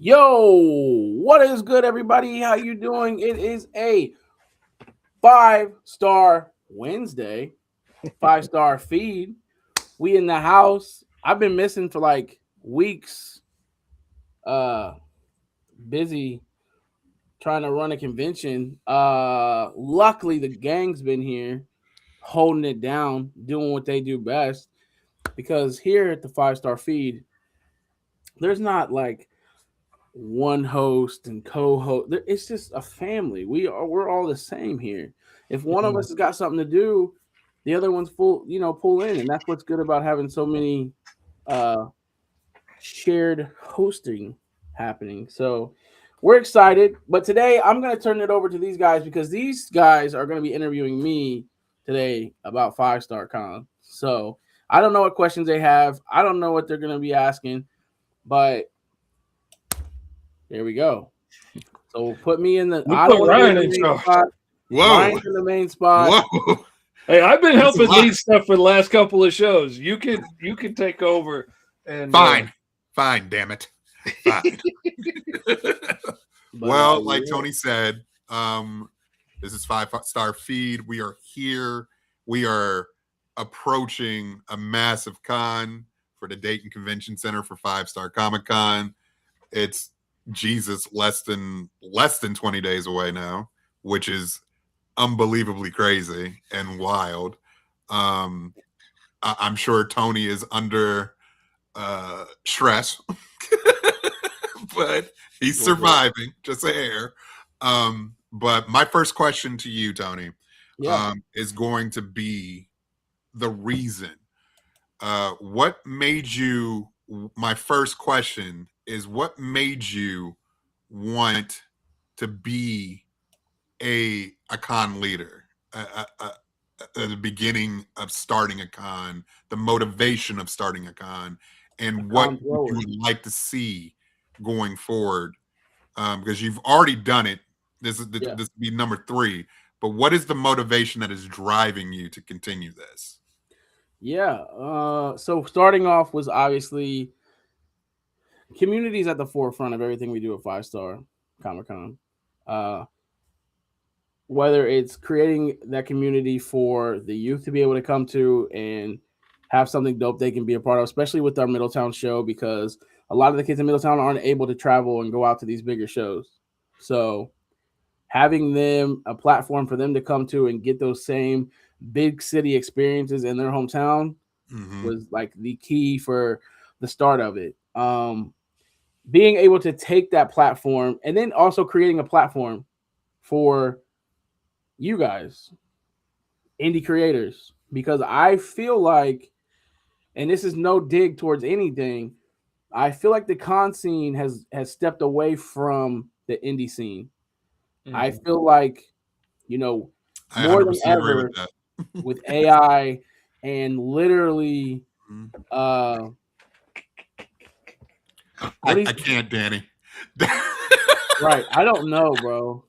Yo, what is good, everybody? How you doing? It is a 5-star Wednesday, 5-star feed. We in the house. I've been missing for like weeks. Uh, busy trying to run a convention. Luckily the gang's been here, holding it down, doing what they do best. Because here at the 5-star feed, there's not like one host and co-host. It's just a family. We're all the same here. If one of us has got something to do, the other one's pull in, and that's what's good about having so many uh shared hosting happening. So we're excited, but today I'm going to turn it over to these guys because these guys are going to be interviewing me today about 5-Star Con. So I don't know what questions they have. I don't know what they're going to be asking, but there we go. So put me in the. I don't put want to Ryan be in in the main charge. spot. Whoa. Ryan's in the main spot. Whoa. Hey, I've been That's helping a lot. lead stuff for the last couple of shows. You can take over and Fine. Fine, damn it. Fine. But, Well, like Tony said, this is 5-Star Feed. We are here. We are approaching a massive con for the Dayton Convention Center for 5-Star Comic Con. It's less than 20 days away now, which is unbelievably crazy and wild. I'm sure Tony is under stress, but he's surviving, just a hair. But my first question to you, Tony, is going to be the reason. What made you? My first question is, what made you want to be a con leader at the beginning of starting a con, the motivation of starting a con, and what you would like to see going forward? Because you've already done it. This would be number 3. But what is the motivation that is driving you to continue this? Yeah. So starting off was obviously communities at the forefront of everything we do at 5-Star Comic Con. Whether it's creating that community for the youth to be able to come to and have something dope they can be a part of, especially with our Middletown show, because a lot of the kids in Middletown aren't able to travel and go out to these bigger shows. So having them a platform for them to come to and get those same big city experiences in their hometown was like the key for the start of it. Being able to take that platform and then also creating a platform for you guys, indie creators, because I feel like, and this is no dig towards anything, I feel like the con scene has stepped away from the indie scene. I feel like, more than ever with AI and literally I can't, Danny. Right. I don't know, bro.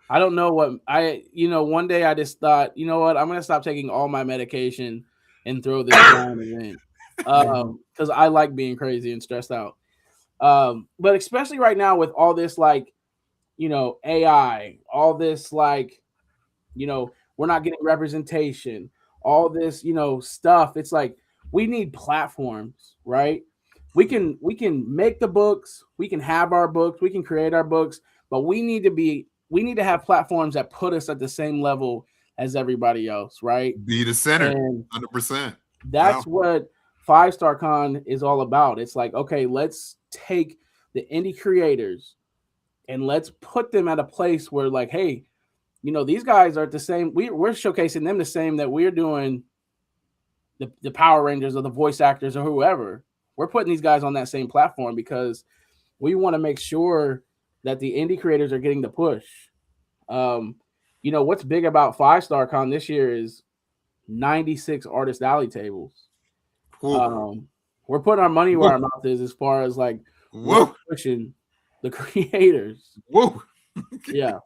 I don't know what one day I just thought, you know what, I'm gonna stop taking all my medication and throw this down event. Because I like being crazy and stressed out. But especially right now with all this AI, all this we're not getting representation, all this, stuff. It's like we need platforms, right? We can make the books, we can have our books, we can create our books, but we need to have platforms that put us at the same level as everybody else, right? Be the center, and 100%. That's what 5-Star Con is all about. It's like, okay, let's take the indie creators and let's put them at a place where, like, hey, these guys are the same. We're showcasing them the same that we're doing the Power Rangers or the voice actors or whoever. We're putting these guys on that same platform because we want to make sure that the indie creators are getting the push. What's big about 5-Star Con this year is 96 artist alley tables. We're putting our money where our mouth is as far as like we're pushing the creators. Yeah.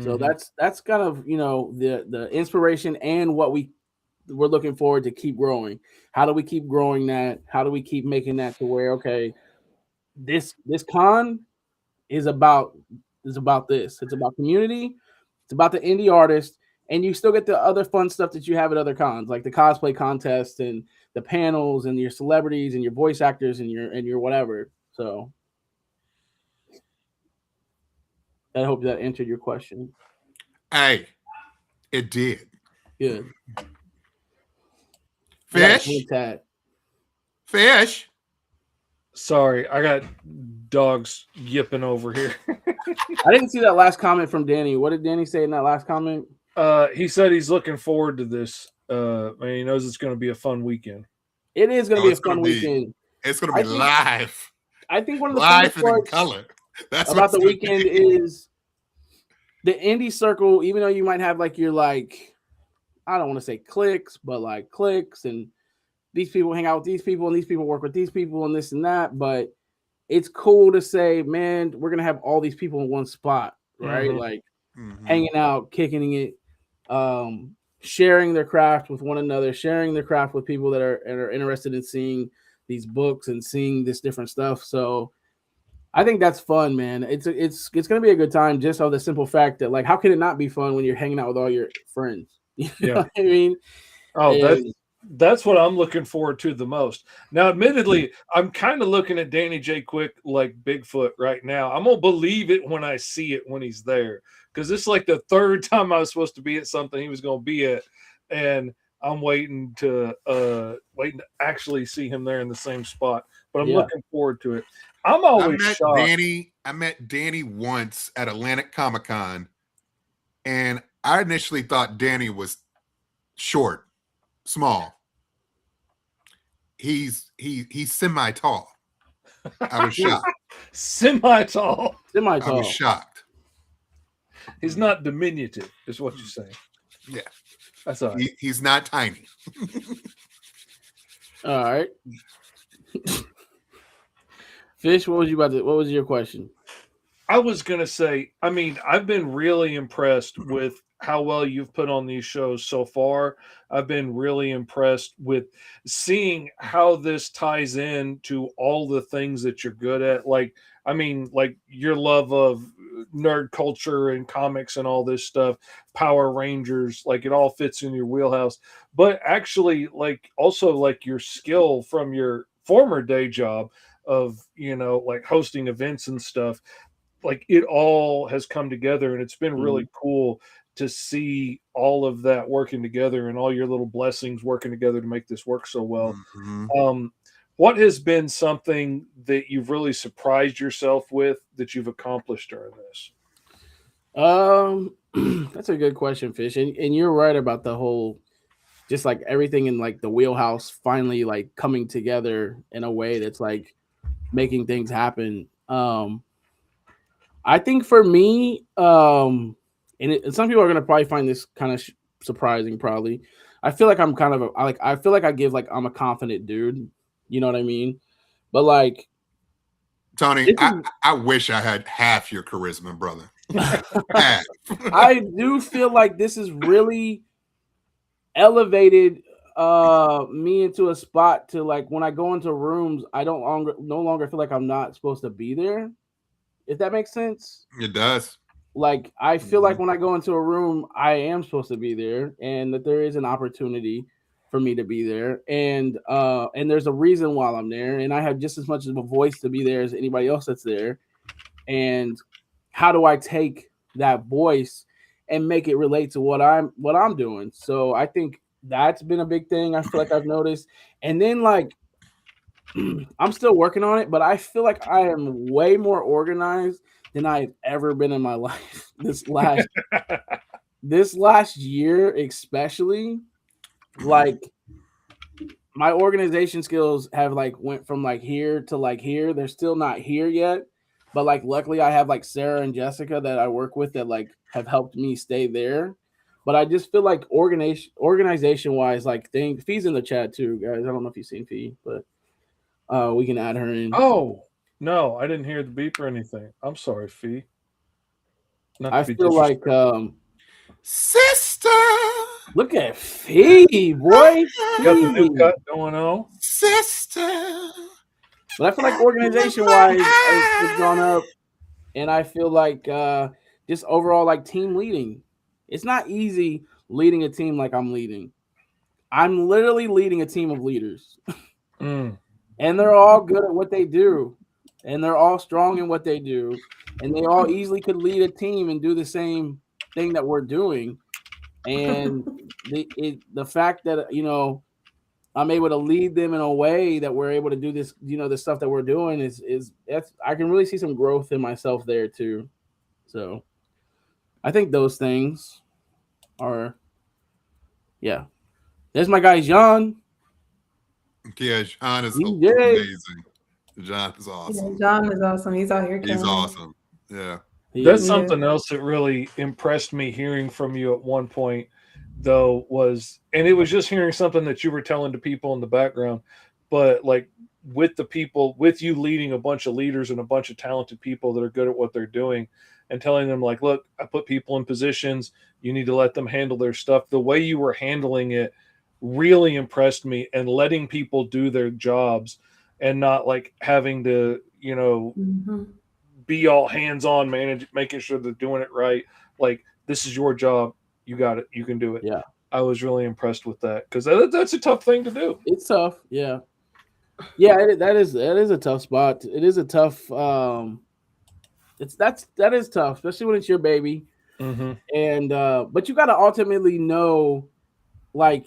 So that's kind of the inspiration and what we're looking forward to keep growing. How do we keep growing that? How do we keep making that to where, okay, this con is about this. It's about community. It's about the indie artist, and you still get the other fun stuff that you have at other cons, like the cosplay contest and the panels and your celebrities and your voice actors and your whatever. So I hope that answered your question. Hey, it did. Good. Fish. Fish. Sorry, I got dogs yipping over here. I didn't see that last comment from Danny. What did Danny say in that last comment? He said he's looking forward to this. And he knows it's going to be a fun weekend. It is going to be a fun weekend. It's going to be live. I think one of the live and in color. That's about the weekend is the indie circle. Even though you might have like your I don't want to say cliques, but like cliques, and these people hang out with these people, and these people work with these people, and this and that. But it's cool to say, man, we're gonna have all these people in one spot, right? Mm-hmm. Like hanging out, kicking it, sharing their craft with one another, sharing their craft with people that are interested in seeing these books and seeing this different stuff. So I think that's fun, man. It's gonna be a good time just on the simple fact that, like, how can it not be fun when you're hanging out with all your friends? You know what I mean? Oh, that's what I'm looking forward to the most. Now, admittedly, I'm kind of looking at Danny J. Quick like Bigfoot right now. I'm gonna believe it when I see it when he's there, because this is like the third time I was supposed to be at something he was gonna be at, and I'm waiting to actually see him there in the same spot. But I'm looking forward to it. I'm always shocked. I met Danny once at Atlantic Comic Con, and I initially thought Danny was short, small. He's semi-tall. I was shocked. Semi-tall. I was shocked. He's not diminutive, is what you're saying. Yeah. That's all right. He's not tiny. All right. Fish, what was your question? I was gonna say, I mean, I've been really impressed with how well you've put on these shows so far. I've been really impressed with seeing how this ties in to all the things that you're good at. Like, I mean, like your love of nerd culture and comics and all this stuff, Power Rangers, like it all fits in your wheelhouse. But actually, like also like your skill from your former day job of, like hosting events and stuff, like it all has come together, and it's been really cool to see all of that working together and all your little blessings working together to make this work so well. What has been something that you've really surprised yourself with that you've accomplished during this? That's a good question, Fish. And you're right about the whole, just like everything in like the wheelhouse finally like coming together in a way that's like making things happen. I think for me, and some people are gonna probably find this kind of surprising. Probably, I feel like I'm kind of I feel like I'm a confident dude. You know what I mean? But like, Tony, I wish I had half your charisma, brother. Half. I do feel like this is really elevated me into a spot to like when I go into rooms, I no longer feel like I'm not supposed to be there. If that makes sense. It does. Like I feel like when I go into a room, I am supposed to be there, and that there is an opportunity for me to be there, and there's a reason why I'm there, and I have just as much of a voice to be there as anybody else that's there. And how do I take that voice and make it relate to what I'm doing? So I think that's been a big thing. I feel like I've noticed, and then like I'm still working on it, but I feel like I am way more organized than I've ever been in my life. This last year, especially, like my organization skills have like went from like here to like here. They're still not here yet, but like luckily I have like Sarah and Jessica that I work with that like have helped me stay there. But I just feel like organization wise, like Fee's in the chat too, guys. I don't know if you've seen Fee, but we can add her in. Oh no, I didn't hear the beep or anything. I'm sorry, Fee. I feel like sister. Look at Fee, boy. Got the new cut going on. Sister. But I feel like organization wise, it's gone up, and I feel like just overall like team leading. It's not easy leading a team like I'm leading. I'm literally leading a team of leaders, Mm. and they're all good at what they do, and they're all strong in what they do, and they all easily could lead a team and do the same thing that we're doing. And the fact that I'm able to lead them in a way that we're able to do this, the stuff that we're doing is that's I can really see some growth in myself there too. So I think those things are, yeah. There's my guy John. Yeah, John is He did. amazing. John is Yeah, awesome. John is awesome. He's out here He's killing it. awesome. Yeah. He That's is. Yeah. something else that really impressed me hearing from you at one point, though, and it was just hearing something that you were telling to people in the background, but like with the people, with you leading a bunch of leaders and a bunch of talented people that are good at what they're doing and telling them, like, look, I put people in positions, you need to let them handle their stuff. The way you were handling it really impressed me, and letting people do their jobs and not like having to, Mm-hmm. be all hands on, making sure they're doing it right. Like, this is your job. You got it. You can do it. Yeah. I was really impressed with that because that's a tough thing to do. It's tough. Yeah. Yeah, that is a tough spot. It is a tough. That is tough, especially when it's your baby. Mm-hmm. And but you got to ultimately know, like,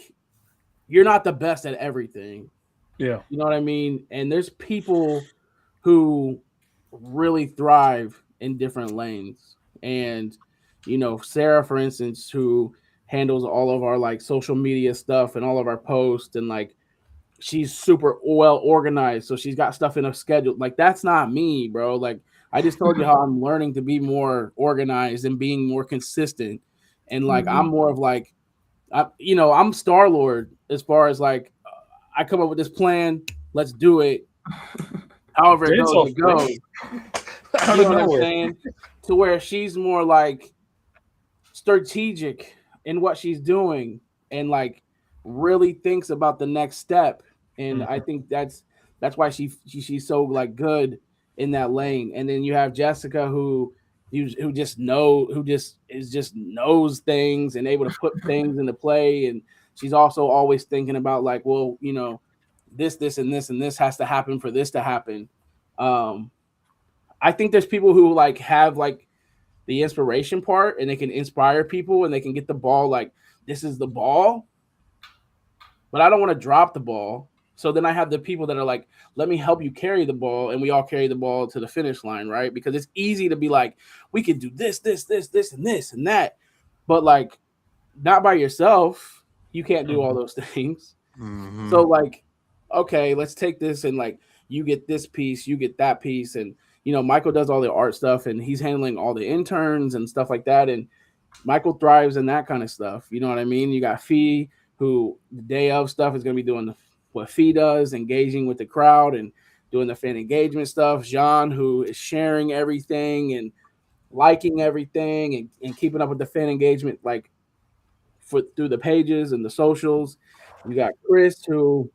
you're not the best at everything. Yeah. You know what I mean? And there's people who really thrive in different lanes. And Sarah, for instance, who handles all of our like social media stuff and all of our posts, and like she's super well organized, so she's got stuff in a schedule. Like, that's not me, bro. Like, I just told you how I'm learning to be more organized and being more consistent. And like I'm more of like I'm Star Lord as far as like I come up with this plan, let's do it. However it It's goes, all it goes. out You of know what I'm nowhere. saying? To where she's more like strategic in what she's doing, and like really thinks about the next step. And I think that's why she's so like good in that lane. And then you have Jessica who just knows things and able to put things into play. And she's also always thinking about like, well, this and this and this has to happen for this to happen. um I think there's people who like have like the inspiration part, and they can inspire people, and they can get the ball, like, this is the ball, but I don't want to drop the ball. So then I have the people that are like, let me help you carry the ball, and we all carry the ball to the finish line, right? Because it's easy to be like, we can do this, and this and that, but like, not by yourself. You can't do all those things. Mm-hmm. So like, okay, let's take this, and like, you get this piece, you get that piece, and Michael does all the art stuff, and he's handling all the interns and stuff like that. And Michael thrives in that kind of stuff. You know what I mean? You got Fee, who the day of stuff is going to be doing what Fee does, engaging with the crowd and doing the fan engagement stuff. Jean, who is sharing everything and liking everything, and keeping up with the fan engagement, like through the pages and the socials. You got Chris, who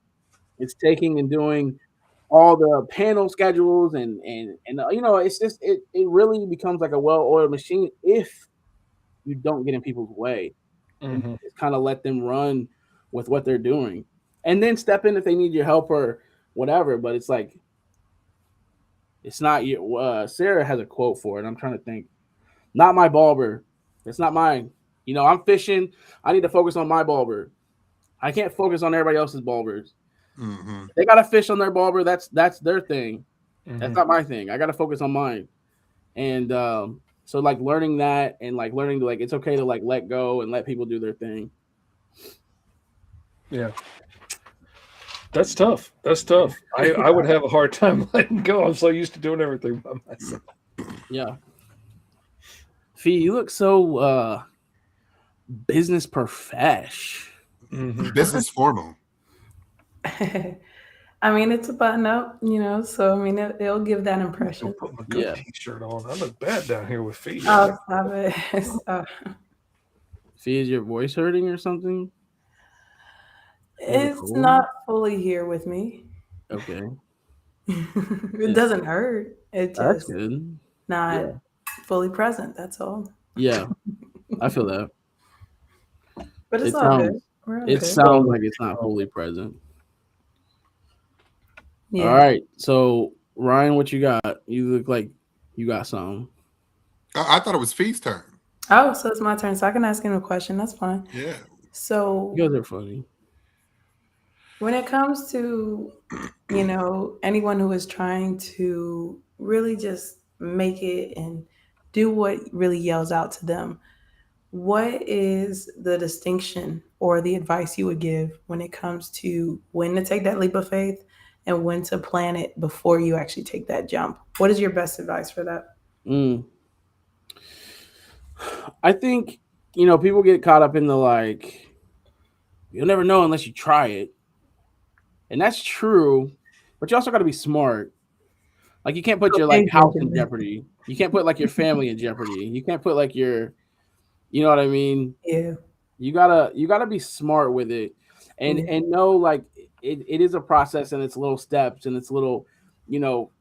is taking and doing all the panel schedules, and it's just it really becomes like a well-oiled machine if you don't get in people's way, and Mm-hmm. just kind of let them run with what they're doing, and then step in if they need your help or whatever. But it's like, it's not your Sarah has a quote for it. I'm trying to think. Not my Ballbird. It's not mine. I'm fishing. I need to focus on my Ballbird. I can't focus on everybody else's Ballbirds. Mm-hmm. They got to fish on their Ballbird. That's their thing. That's Mm-hmm. not my thing. I got to focus on mine. And so like learning that, and like learning to like, it's okay to like let go and let people do their thing. Yeah. That's tough. That's tough. I would have a hard time letting go. I'm so used to doing everything by myself. Yeah. Fee, you look so business profesh. Mm-hmm. Business formal. I mean, it's a button up, so I mean, it'll give that impression. Put my good Yeah. t-shirt on. I look bad down here with feet. Oh, stop it. Stop. Fee, is your voice hurting or something? It's not fully here with me. Okay. It doesn't hurt. It That's just good. not Yeah. fully present. That's all. Yeah, I feel that. But it's It all good. sounds We're all it good. sounds like it's not fully present. All Yeah. right. So Ryan, what you got? You look like you got something. I thought it was Fee's turn. Oh, so it's my turn. So I can ask him a question. That's fine. Yeah. So You guys are funny. when it comes to, anyone who is trying to really just make it and do what really yells out to them, what is the distinction or the advice you would give when it comes to when to take that leap of faith and when to plan it before you actually take that jump? What is your best advice for that? Mm. I think people get caught up in the like, you'll never know unless you try it, and that's true. But you also got to be smart. Like you can't put your like Okay, house in Benjamin. jeopardy. You can't put like your family in jeopardy. You can't put like your, you know what I mean. Yeah. You gotta be smart with it, and Yeah. and know like it is a process and it's little steps and it's little,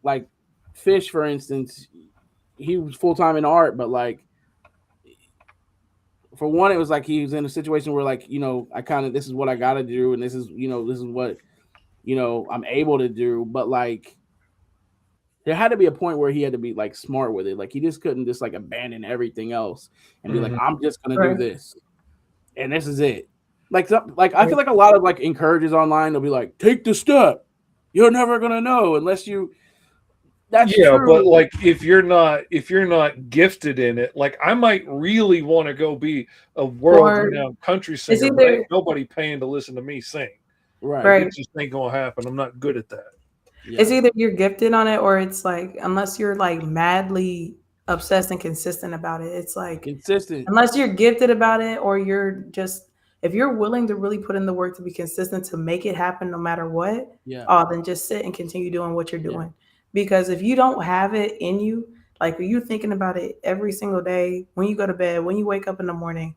like Fish for instance, he was full time in art, but like for one, it was like he was in a situation where like I kind of this is what I gotta do and this is what I'm able to do, but like there had to be a point where he had to be like smart with it. Like he just couldn't just like abandon everything else and be like, Mhm. I'm just gonna do Right. this and this is it. Like I Right. feel like a lot of like encouragers online, they'll be like, take the step. You're never gonna know unless you. That's Yeah, but true. like if you're not gifted in it, like I might really want to go be a world Or renowned country it's singer, but ain't either nobody paying to listen to me sing. Right. Like right. it just ain't gonna happen. I'm not good at that. Yeah. It's either you're gifted on it or it's like unless you're like madly obsessed and consistent about it. It's like Consistent. unless you're gifted about it or you're just if you're willing to really put in the work to be consistent to make it happen no matter what, Yeah. oh, then just sit and continue doing what you're Yeah. doing. Because if you don't have it in you, like are you thinking about it every single day when you go to bed, when you wake up in the morning,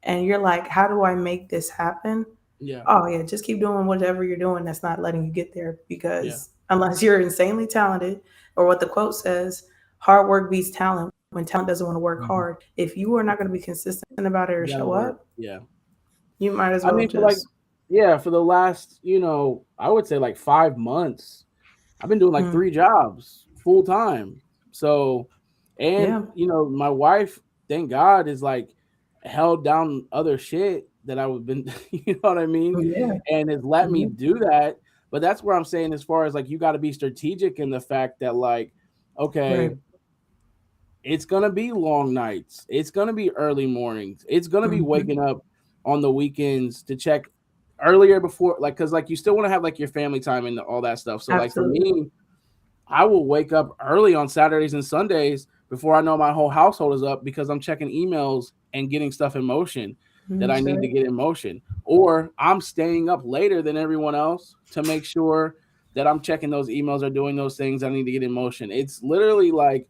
and you're like, how do I make this happen? Yeah. Oh yeah, just keep doing whatever you're doing that's not letting you get there Yeah. because unless you're insanely talented or what the quote says, hard work beats talent when talent doesn't want to work Mhm. hard. If you are not going to be consistent about it or You gotta show work. up, Yeah. you might as I well mean, for like, just yeah, for the last, I would say like 5 months, I've been doing like mm, 3 jobs full time. So, and yeah. my wife, thank God, is like held down other shit that I would been, you know what I mean, Yeah. and has let me Yeah. do that. But that's where I'm saying, as far as like, you got to be strategic in the fact that like, okay, Right. it's gonna be long nights. It's gonna be early mornings. It's gonna be Hmm. waking up on the weekends to check earlier before, like, because like you still want to have like your family time and all that stuff. So like for Absolutely. me, I will wake up early on Saturdays and Sundays before I know my whole household is up because I'm checking emails and getting stuff in motion that I That's need to right. get in motion. Or I'm staying up later than everyone else to make sure that I'm checking those emails or doing those things I need to get in motion. It's literally like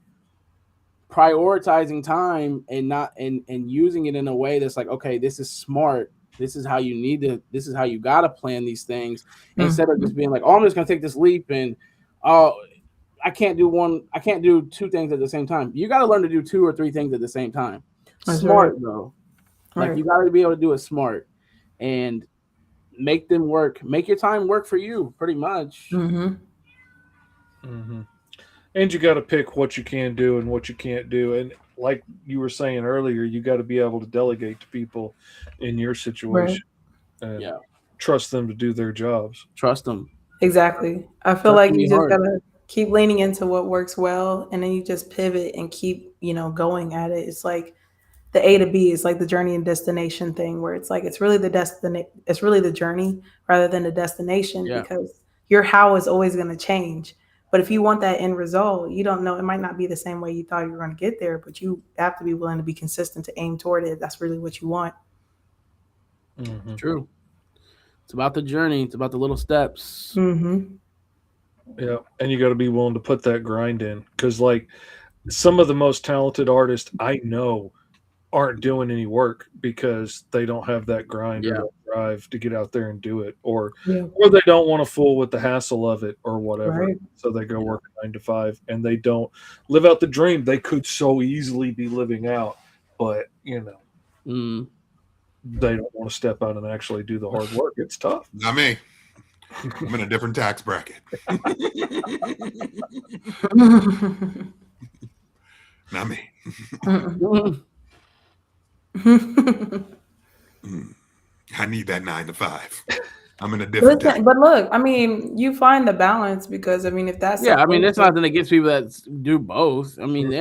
prioritizing time and not and using it in a way that's like, okay, this is smart. This is how you need to. This is how you gotta plan these things instead of just Mhm. being like, oh, I'm just gonna take this leap and oh, I can't do one. I can't do two things at the same time. You got to learn to do two or three things at the same time. That's right. Smart though, like Right. you got to be able to do it smart and make them work. Make your time work for you, pretty much. Hmm. Hmm. And you got to pick what you can do and what you can't do. And like you were saying earlier, you got to be able to delegate to people in your Right. situation and Yeah, trust them to do their jobs. trust them. Exactly. I feel Trust like can you be just hard. gotta keep leaning into what works well, and then you just pivot and keep, going at it. It's like the A to B is like the journey and destination thing where it's like it's really the journey rather than the destination Yeah, because your how is always going to change. But if you want that end result, you don't know it might not be the same way you thought you were going to get there, but you have to be willing to be consistent to aim toward it. If that's really what you want. Hmm. true. It's about the journey. It's about the little steps. Mhm. Yeah. And you got to be willing to put that grind in because, like, some of the most talented artists I know aren't doing any work because they don't have that grind or that drive to get out there and do it, or they don't want to fool with the hassle of it or whatever. Right. So they go work a 9 to 5 and they don't live out the dream they could so easily be living out, but they don't want to step out and actually do the hard work. It's tough. Not me. I'm in a different tax bracket. Not me. I need that 9 to 5. I'm in a different. But look, I mean, you find the balance because I mean, if that's I mean, there's nothing against people that do both. I mean,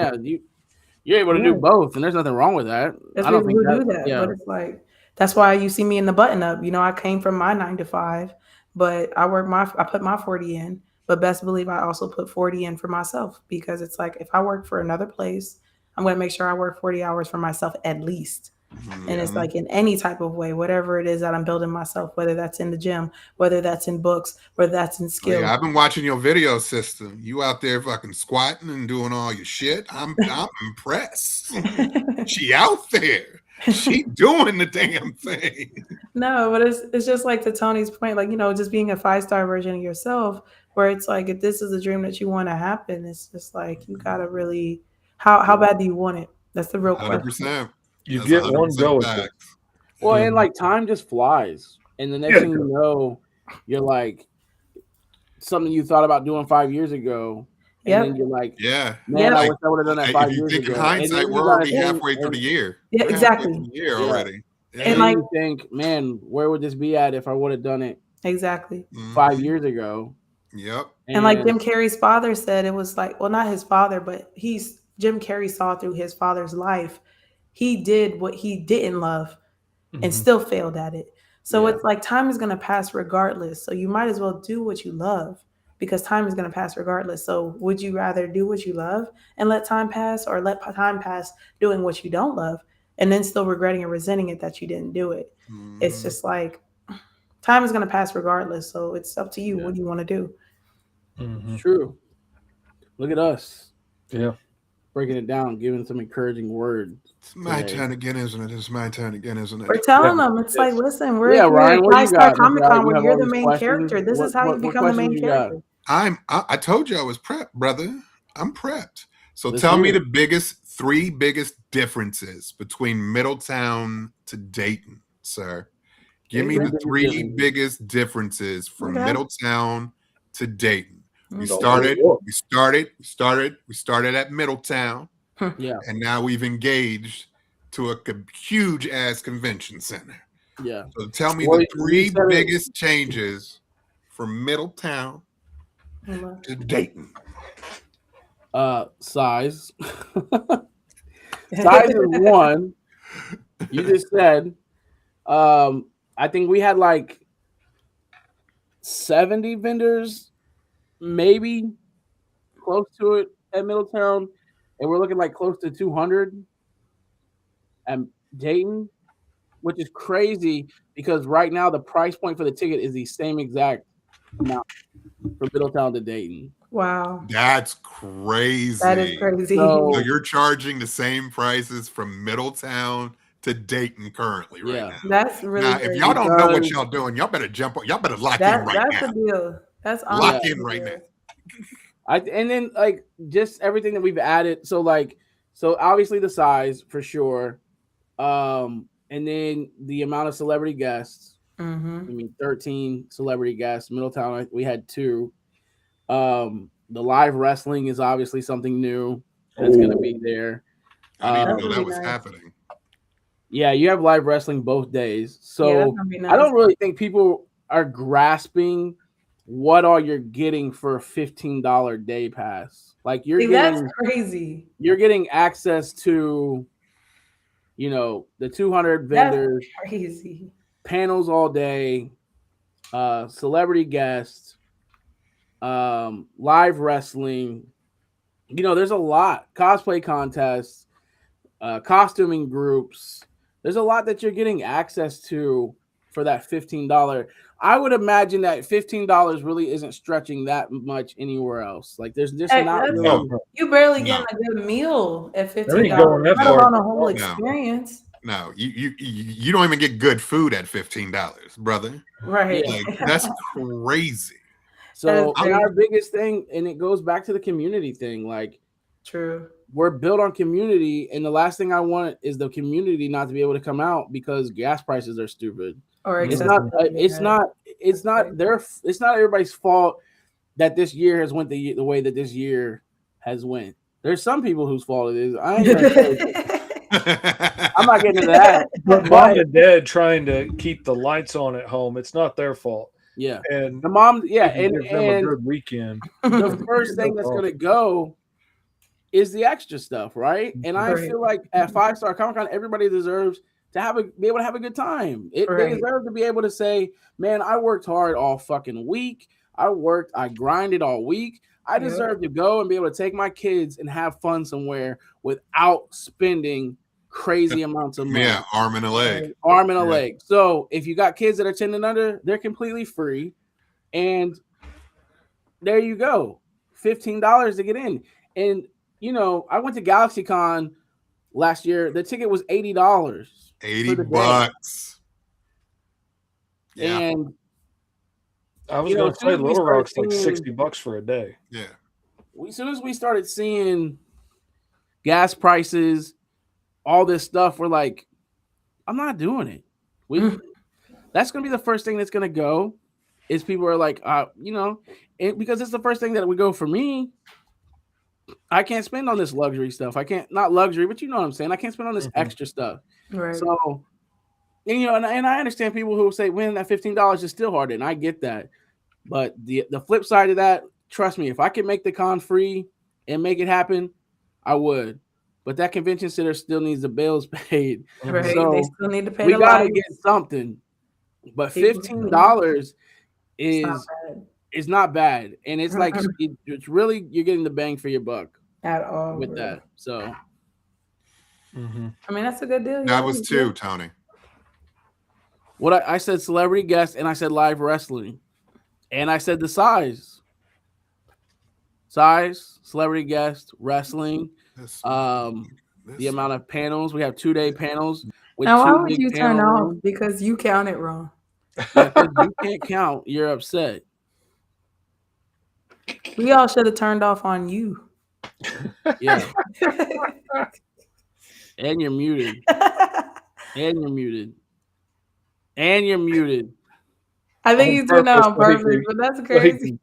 you're able to do both, and there's nothing wrong with that. There's people who do that, but it's like that's why you see me in the button up. I came from my 9 to 5, but I put my 40 in. But best believe I also put 40 in for myself because it's like if I work for another place, I'm going to make sure I work 40 hours for myself at least. And it's like in any type of way, whatever it is that I'm building myself, whether that's in the gym, whether that's in books, whether that's in skills. I've been watching your video system. You out there fucking squatting and doing all your shit. I'm impressed. She out there. She doing the damn thing. No, but it's just like to Tony's point, like, just being a 5-star version of yourself, where it's like if this is a dream that you want to happen, it's just like you gotta really how bad do you want it? That's the real question. 100%. You get one go. Well, and like time just flies, and the next thing you know, you're like something you thought about doing 5 years ago, and then you're like, man, I wish I would have done that 5 years ago. If you think in hindsight, we're already halfway through the year. Yeah, exactly. Year already. And like you think, man, where would this be at if I would have done it exactly 5 years ago? Yep. And like Jim Carrey's father said, it was like, well, not his father, but Jim Carrey saw through his father's life. He did what he didn't love and still failed at it. So it's like time is going to pass regardless. So you might as well do what you love because time is going to pass regardless. So would you rather do what you love and let time pass, or let time pass doing what you don't love and then still regretting and resenting it that you didn't do it? It's just like time is going to pass regardless. So it's up to you. What do you want to do? True. Look at us. Yeah. Breaking it down, giving some encouraging words. It's my turn again, isn't it? It's my turn again, isn't it? We're telling them. It's like, listen, we're Ryan, at Fivestar Comic Con where you're the main character. This is how you become the main character. I told you I was prepped, brother. I'm prepped. So tell me the three biggest differences between Middletown to Dayton, sir. Give me the three biggest differences from Middletown to Dayton. We started at Middletown. Yeah. And now we've engaged to a huge ass convention center. Yeah. So tell me the three biggest changes from Middletown to Dayton. Size. Size is one. You just said. I think we had like 70 vendors, maybe close to it at Middletown. And we're looking like close to 200 at Dayton, which is crazy because right now the price point for the ticket is the same exact amount from Middletown to Dayton. Wow. That's crazy. That is crazy. So you're charging the same prices from Middletown to Dayton currently right now. That's really now, if y'all don't know what y'all doing, y'all better jump on. Y'all better lock in right now. That's the deal. That's lock in right now. And then like just everything that we've added. So obviously the size for sure. And then the amount of celebrity guests. I mean, 13 celebrity guests. Middletown, we had 2. The live wrestling is obviously something new that's going to be there. I didn't even know that was happening. Yeah, you have live wrestling both days. So I don't really think people are grasping what all you're getting for a $15 day pass. Like that's crazy. You're getting access to, the 200 vendors, that's crazy. Panels all day, celebrity guests, live wrestling. There's a lot. Cosplay contests, costuming groups. There's a lot that you're getting access to for that $15. I would imagine that $15 really isn't stretching that much anywhere else. Like there's just not really. You barely getting a good meal at $15. Let alone a whole experience. No, you don't even get good food at $15, brother. Right. Like, that's crazy. So our biggest thing, and it goes back to the community thing. Like, true. We're built on community, and the last thing I want is the community not to be able to come out because gas prices are stupid. Or it's not everybody's fault that this year has went the way that this year has went. There's some people whose fault it is. I ain't gonna say I'm not getting into that. But mom and dad trying to keep the lights on at home, it's not their fault. Yeah. And the mom, and a good weekend. The first thing that's gonna go is the extra stuff, right? And I feel like at Fivestar Comic Con, everybody deserves to be able to have a good time. They deserve to be able to say, man, I worked hard all fucking week. I grinded all week. I deserve to go and be able to take my kids and have fun somewhere without spending crazy amounts of money. Yeah, arm and a leg. Arm and a leg. So if you got kids that are 10 and under, they're completely free. And there you go. $15 to get in. And, you know, I went to GalaxyCon last year. The ticket was $80. $80. Yeah. And I was going to say Little Rock's like $60 for a day. Yeah. As soon as we started seeing gas prices, all this stuff, we're like, I'm not doing it. That's going to be the first thing that's going to go is people are like, you know, because it's the first thing that would go for me. I can't spend on this luxury stuff. I can't, not luxury, but you know what I'm saying? I can't spend on this extra stuff. Right. So, and, you know, and I understand people who say, winning that $15 is still hard, and I get that. But the flip side of that, trust me, if I could make the con free and make it happen, I would. But that convention center still needs the bills paid. Right. So they still need to pay. We got to get something. But $15 is not bad. And it's like, it's really, you're getting the bang for your buck. At all. With that. So. I mean, that's a good deal. That was two, Tony. What I said celebrity guest, and I said live wrestling. And I said the size, celebrity guest, wrestling, the amount of panels. We have 2-day panels. Now, why would you turn off? Because you counted wrong. Yeah, you can't count. You're upset. We all should have turned off on you. Yeah. And you're muted. I think he's doing that on purpose, but that's crazy.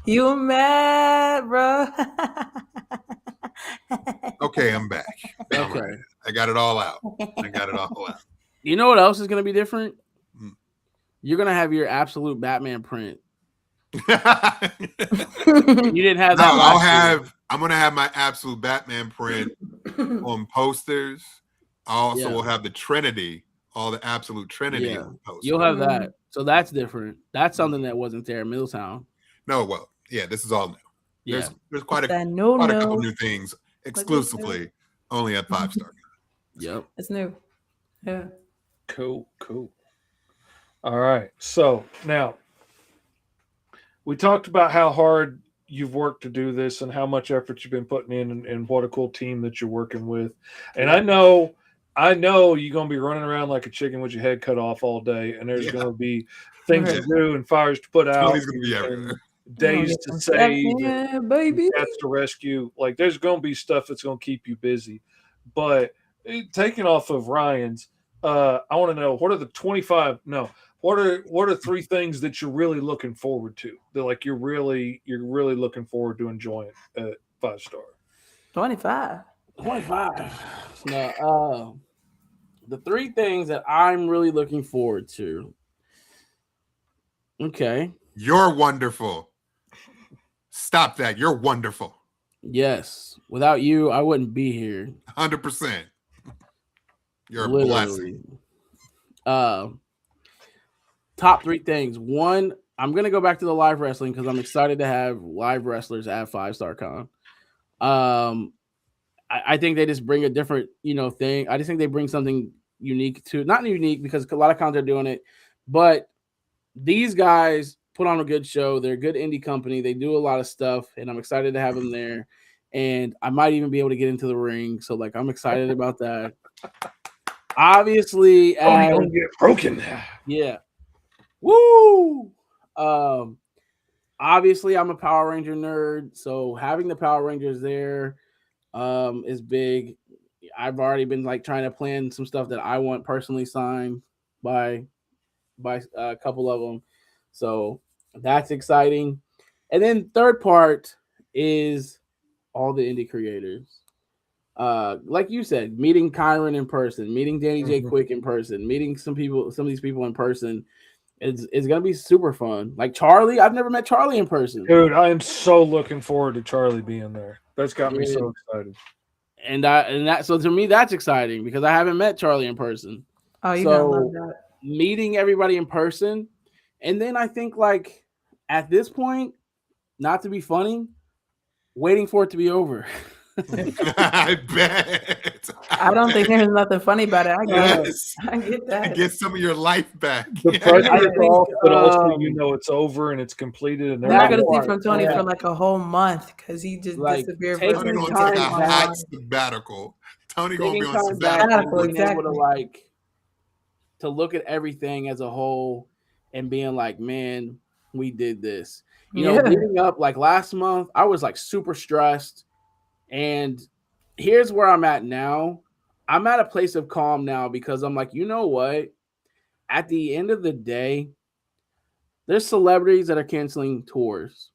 You mad, bro? Okay, I'm back. Okay. I got it all out. You know what else is going to be different? You're going to have your absolute Batman print. You didn't have that. I'm going to have my absolute Batman print on posters. I also will have the Trinity. All the absolute Trinity. Yeah. You'll have that. So that's different. That's something that wasn't there in Middletown. No, well, yeah, this is all new. Yeah. There's quite a couple new things exclusively only at Fivestar. Yep. It's new. Yeah. Cool. All right. So now we talked about how hard you've worked to do this and how much effort you've been putting in and what a cool team that you're working with. And I know you're going to be running around like a chicken with your head cut off all day, and there's going to be things to do and fires to put out, and days to save, baby, cats to rescue. Like, there's going to be stuff that's going to keep you busy. But taking off of Ryan's, I want to know, what are the 3 things that you're really looking forward to? That, like, you're really looking forward to enjoying at Fivestar? 25. No, the 3 things that I'm really looking forward to. Okay. You're wonderful. Stop that. You're wonderful. Yes. Without you, I wouldn't be here. 100%. You're a blessing. Top 3 things. 1, I'm going to go back to the live wrestling because I'm excited to have live wrestlers at Fivestar Con. I think they just bring a different, thing. I just think they bring something unique to, not unique because a lot of cons are doing it, but these guys put on a good show. They're a good indie company. They do a lot of stuff, and I'm excited to have them there. And I might even be able to get into the ring. So like, I'm excited about that. Obviously, don't get broken. Yeah. Woo! Obviously, I'm a Power Ranger nerd, so having the Power Rangers there is big. I've already been like trying to plan some stuff that I want personally signed by a couple of them, so that's exciting. And then third part is all the indie creators. Like you said, meeting Kyron in person, meeting Danny J. Quick in person, meeting some of these people in person. It's gonna be super fun. Like Charlie, I've never met Charlie in person. Dude, I am so looking forward to Charlie being there. That's got me so excited. So to me, that's exciting because I haven't met Charlie in person. Oh, you're gonna love that. Meeting everybody in person, and then I think like at this point, not to be funny, waiting for it to be over. I bet. I don't think there's nothing funny about it. I get that. Get some of your life back. The pressure is off, but also it's over and it's completed. And we're not going to see from Tony for like a whole month because he just disappeared. Tony going to take a hot sabbatical. Tony going to be on sabbatical. Exactly. To look at everything as a whole and being like, man, we did this. Leading up like last month, I was like super stressed. And here's where I'm at now. I'm at a place of calm now because I'm like, you know what? At the end of the day, there's celebrities that are canceling tours.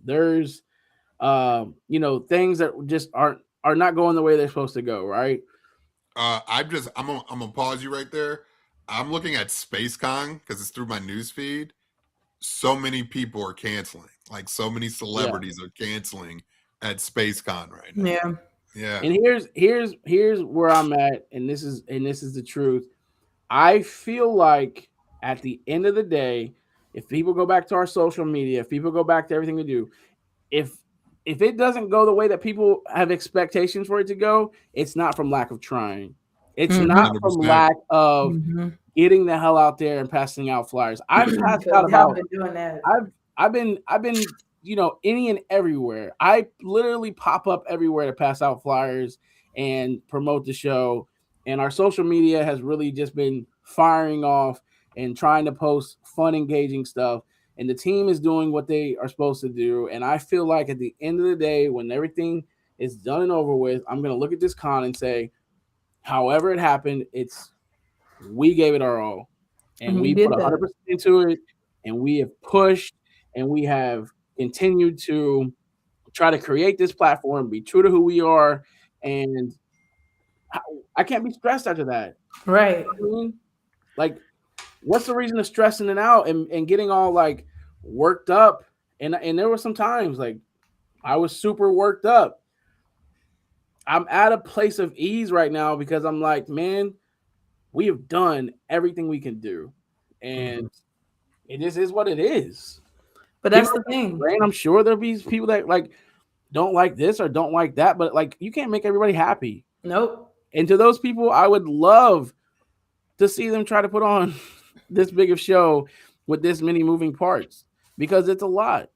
There's, things that just are not going the way they're supposed to go, right? I'm gonna pause you right there. I'm looking at SpaceCon because it's through my news feed. So many people are canceling. Like so many celebrities are canceling at SpaceCon right now. Yeah. And here's where I'm at, and this is the truth. I feel like at the end of the day, if people go back to our social media, if people go back to everything we do, if it doesn't go the way that people have expectations for it to go, it's not from lack of trying. It's not from lack of getting the hell out there and passing out flyers. I've passed out about doing that. I've been any and everywhere. I literally pop up everywhere to pass out flyers and promote the show. And our social media has really just been firing off and trying to post fun, engaging stuff. And the team is doing what they are supposed to do. And I feel like at the end of the day, when everything is done and over with, I'm going to look at this con and say, however it happened, we gave it our all. And we put 100% into it. And we have pushed and we have continued to try to create this platform, be true to who we are, and I can't be stressed after that. Right. You know what I mean? Like, what's the reason of stressing it out and getting all like worked up? And there were some times like I was super worked up. I'm at a place of ease right now because I'm like, man, we have done everything we can do. And it just is what it is. But that's the thing. And I'm sure there'll be people that like don't like this or don't like that, but like you can't make everybody happy. Nope. And to those people, I would love to see them try to put on this big of show with this many moving parts because it's a lot.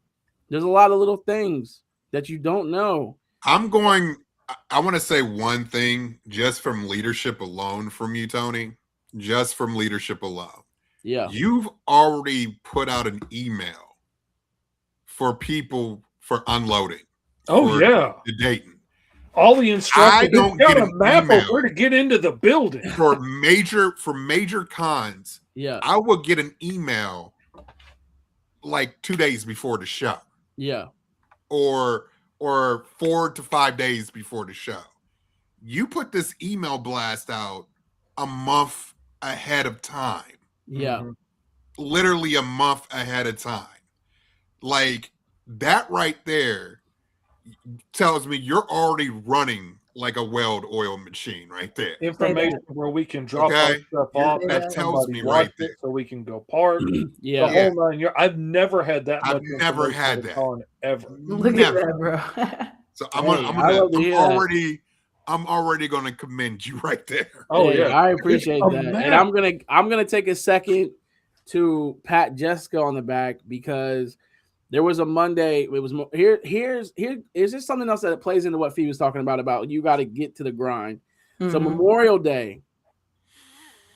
There's a lot of little things that you don't know. I want to say one thing just from leadership alone from you, Tony, just from leadership alone. Yeah. You've already put out an email for people for unloading. The Dayton. All the instructions. I don't got a map of where to get into the building. For major cons, I will get an email like 2 days before the show. Yeah. Or 4 to 5 days before the show. You put this email blast out a month ahead of time. Yeah. Literally a month ahead of time. Like that right there tells me you're already running like a weld oil machine right there. Information where we can drop our stuff off. That tells me right there. So we can go park. The whole 9 years. I've never had that much. I've never had that. Ever. Look at that, bro. So I'm already I'm already going to commend you right there. Oh Hey, yeah, I appreciate It's a that, map. and I'm gonna take a second to pat Jessica on the back because there was a Monday. It was here's is this something else that plays into what Fee was talking about you got to get to the grind. So Memorial Day,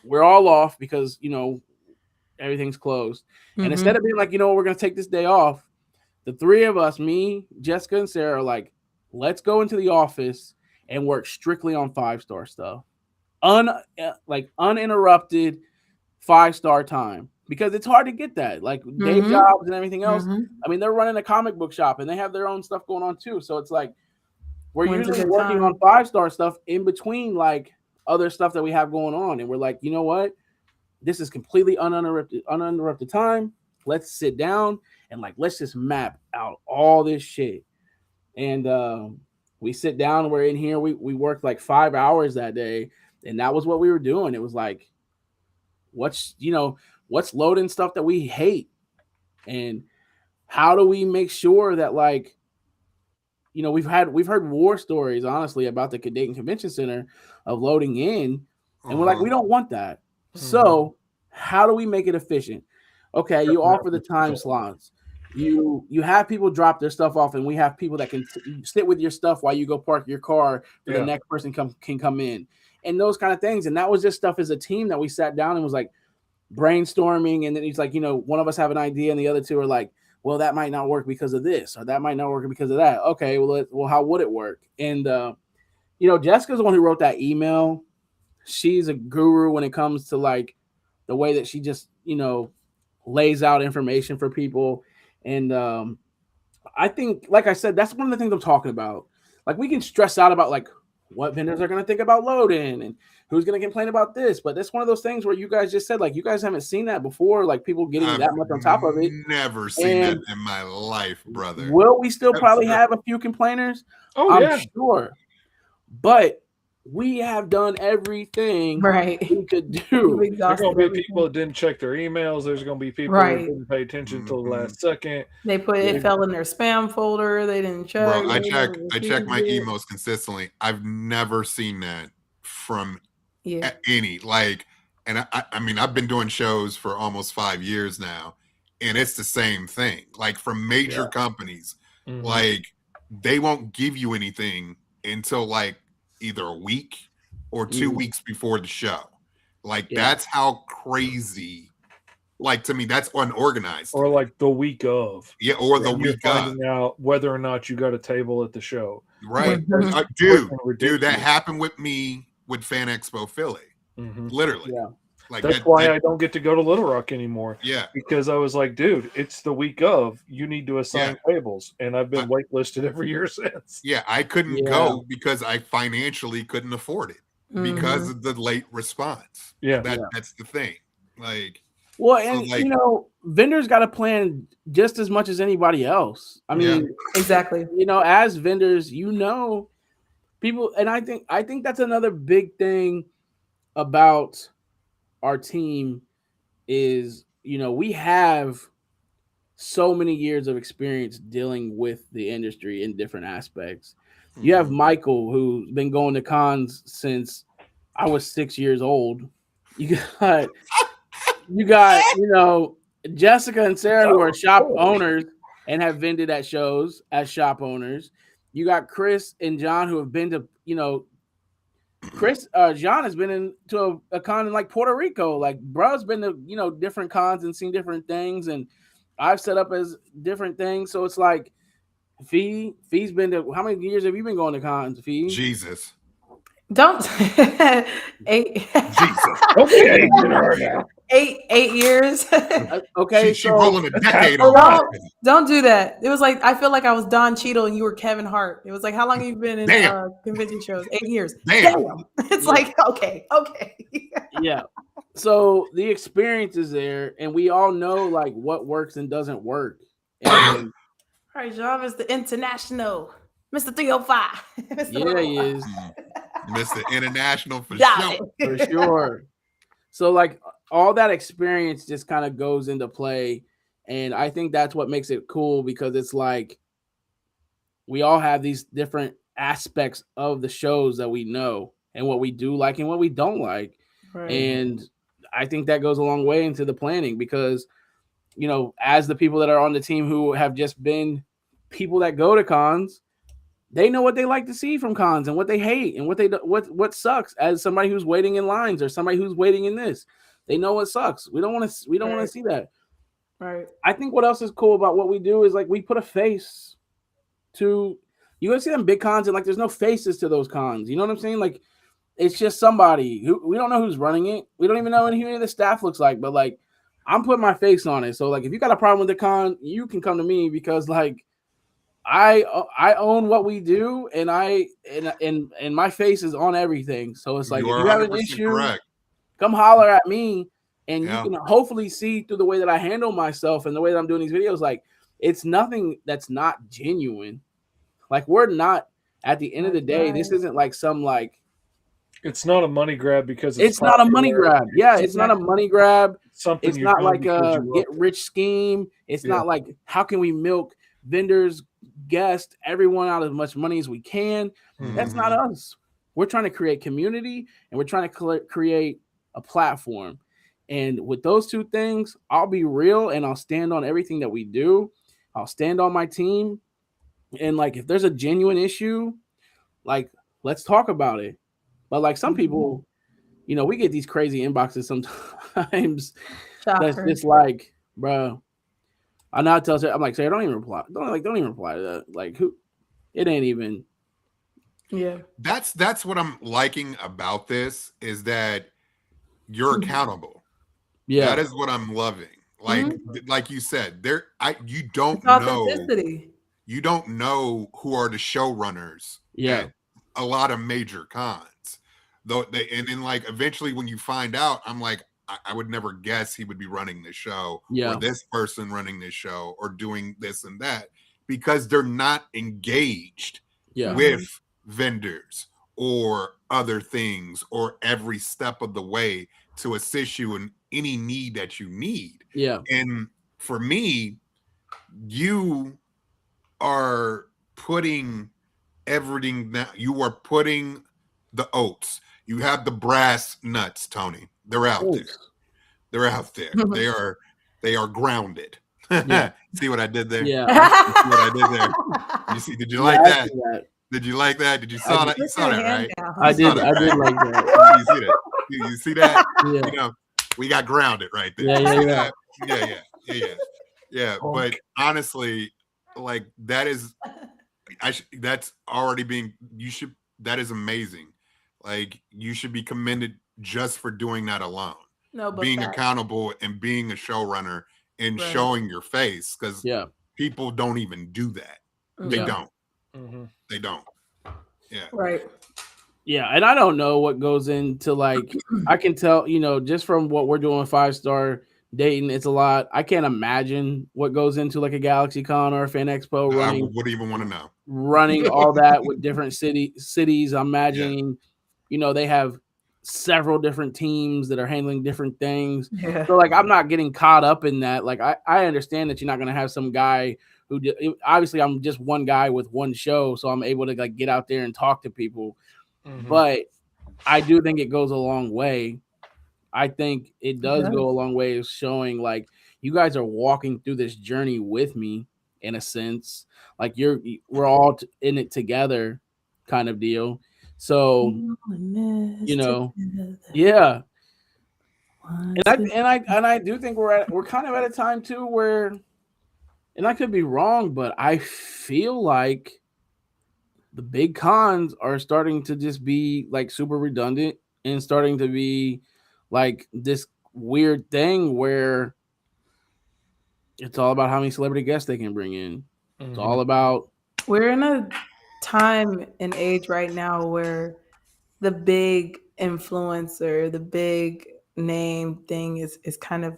we're all off because everything's closed, and instead of being like we're gonna take this day off, the three of us, me, Jessica, and Sarah, are like, let's go into the office and work strictly on Fivestar stuff. Uninterrupted Fivestar time because it's hard to get that like day jobs and everything else. I mean, they're running a comic book shop and they have their own stuff going on too. So it's like we're usually working on Fivestar stuff in between like other stuff that we have going on, and we're like, you know what? This is completely uninterrupted time. Let's sit down and like let's just map out all this shit. And we sit down. We're in here. We worked like 5 hours that day. And that was what we were doing. It was like, what's loading stuff that we hate? And how do we make sure that like, we've heard war stories, honestly, about the Dayton Convention Center of loading in. And we're like, we don't want that. So how do we make it efficient? Okay, you offer the time slots. You have people drop their stuff off, and we have people that can sit with your stuff while you go park your car so the next person can come in. And those kind of things. And that was just stuff as a team that we sat down and was like brainstorming. And then he's like, one of us have an idea and the other two are like, well, that might not work because of this, or that might not work because of that. Okay, well, how would it work? And, Jessica's the one who wrote that email. She's a guru when it comes to like the way that she just, lays out information for people. And I think, like I said, that's one of the things I'm talking about. Like we can stress out about like, what vendors are going to think about loading and who's going to complain about this. But that's one of those things where you guys just said, like, you guys haven't seen that before, like people getting that much on top of it. Never seen that in my life, brother. Will we still probably have a few complainers? Oh, I'm sure. But we have done everything we could do. There's going to be people that didn't check their emails. There's going to be people that didn't pay attention until the last second. It fell in their spam folder. They didn't check. Bro, I check my emails consistently. I've never seen that from any like, and I mean, I've been doing shows for almost 5 years now, and it's the same thing. Like from major companies, like they won't give you anything until like either a week or 2 weeks before the show. Like that's how crazy. Like to me, that's unorganized. Or like the week of. Yeah, or the week of. Finding out whether or not you got a table at the show. Right. Dude, that happened with me with Fan Expo Philly. Literally. Yeah. Like that's why I don't get to go to Little Rock anymore. Yeah. Because I was like, dude, it's the week of. You need to assign tables. And I've been waitlisted every year since. Yeah, I couldn't go because I financially couldn't afford it because of the late response. Yeah. That's the thing. Like, well, and vendors got to plan just as much as anybody else. I mean, exactly. As vendors, people, and I think that's another big thing about our team is, we have so many years of experience dealing with the industry in different aspects. You have Michael, who's been going to cons since I was 6 years old. You got, Jessica and Sarah, who are shop owners and have vended at shows as shop owners. You got Chris and John, who have been to, John has been into a con in like Puerto Rico. Like, bro's been to, different cons and seen different things. And I've set up as different things. So it's like, Fee's been to, how many years have you been going to cons, Fee? Jesus. Don't 8. Jesus. Okay. 8 years. Okay, she rolling a decade on that. Don't do that. It was like I feel like I was Don Cheadle and you were Kevin Hart. It was like, how long have you been in convention shows? 8 years. Damn. It's like okay. Yeah. So the experience is there, and we all know like what works and doesn't work. And, all right, John is the international Mr. 305. Yeah, he is. Mr. International for sure. For sure. So like all that experience just kind of goes into play. And I think that's what makes it cool, because it's like we all have these different aspects of the shows that we know and what we do like and what we don't like. Right. And I think that goes a long way into the planning because, you know, as the people that are on the team who have just been people that go to cons, they know what they like to see from cons and what they hate and what sucks. As somebody who's waiting in lines or somebody who's waiting in this, they know what sucks. We don't want to see that. Right. I think what else is cool about what we do is like we put a face to. You gonna see them big cons and like there's no faces to those cons. You know what I'm saying? Like it's just somebody who we don't know who's running it. We don't even know who any of the staff looks like. But like I'm putting my face on it. So like if you got a problem with the con, you can come to me because like I own what we do and and my face is on everything. So it's like if you have an issue, correct. come holler at me. And Yeah. you can hopefully see through the way that I handle myself and the way that I'm doing these videos, like it's nothing that's not genuine. Like we're not at the end of the day. This isn't like some like. It's not a money grab because it's not a money grab. Yeah, it's not a money grab. Something it's not like a get rich scheme. It's not like how can we milk vendors, guests, everyone out as much money as we can. That's not us. We're trying to create community and we're trying to create a platform. And with those two things, I'll be real and I'll stand on everything that we do. I'll stand on my team. And like, if there's a genuine issue, like, let's talk about it. But like some people, you know, we get these crazy inboxes sometimes. That's just like, bro. I now tell her, I'm like, Sarah, don't even reply. Don't even reply to that. Like, who? It ain't even. Yeah. That's what I'm liking about this is that you're accountable. Yeah, that is what I'm loving. Like you said, you don't know who are the showrunners. Yeah, at a lot of major cons, though. And then like eventually when you find out, I'm like, I would never guess he would be running this show, or this person running this show, or doing this and that because they're not engaged with vendors or other things or every step of the way to assist you in any need that you need. Yeah. And for me, you are putting everything that you are putting the oats. You have the brass nuts, Tony. They're out there. They're out there. They are grounded. Yeah. See what I did there? Yeah. See what I did there? You see, did you like that? Did you like that? Did you saw that? You saw that, right? I did like that. You see that? You see that? Yeah. You know, we got grounded right there. Yeah. But honestly, like that is, that's already being. That is amazing. Like you should be commended just for doing that alone. No, but being accountable and being a showrunner and showing your face because people don't even do that. They don't. They don't. Yeah. Right. Yeah, and I don't know what goes into like I can tell, you know, just from what we're doing 5-star dating, it's a lot. I can't imagine what goes into like a Galaxy Con or a Fan Expo running. I wouldn't even want to know. Running all that with different cities. I'm imagining, you know, they have several different teams that are handling different things. Yeah. So like I'm not getting caught up in that. Like I understand that you're not going to have some guy who obviously I'm just one guy with one show, so I'm able to like get out there and talk to people. But I do think it goes a long way. I think it does go a long way of showing like you guys are walking through this journey with me in a sense. Like we're all in it together kind of deal. So, you know, yeah. And I do think we're kind of at a time too where, and I could be wrong, but I feel like the big cons are starting to just be like super redundant and starting to be like this weird thing where it's all about how many celebrity guests they can bring in. It's all about. We're in a time and age right now where the big influencer, the big name thing is kind of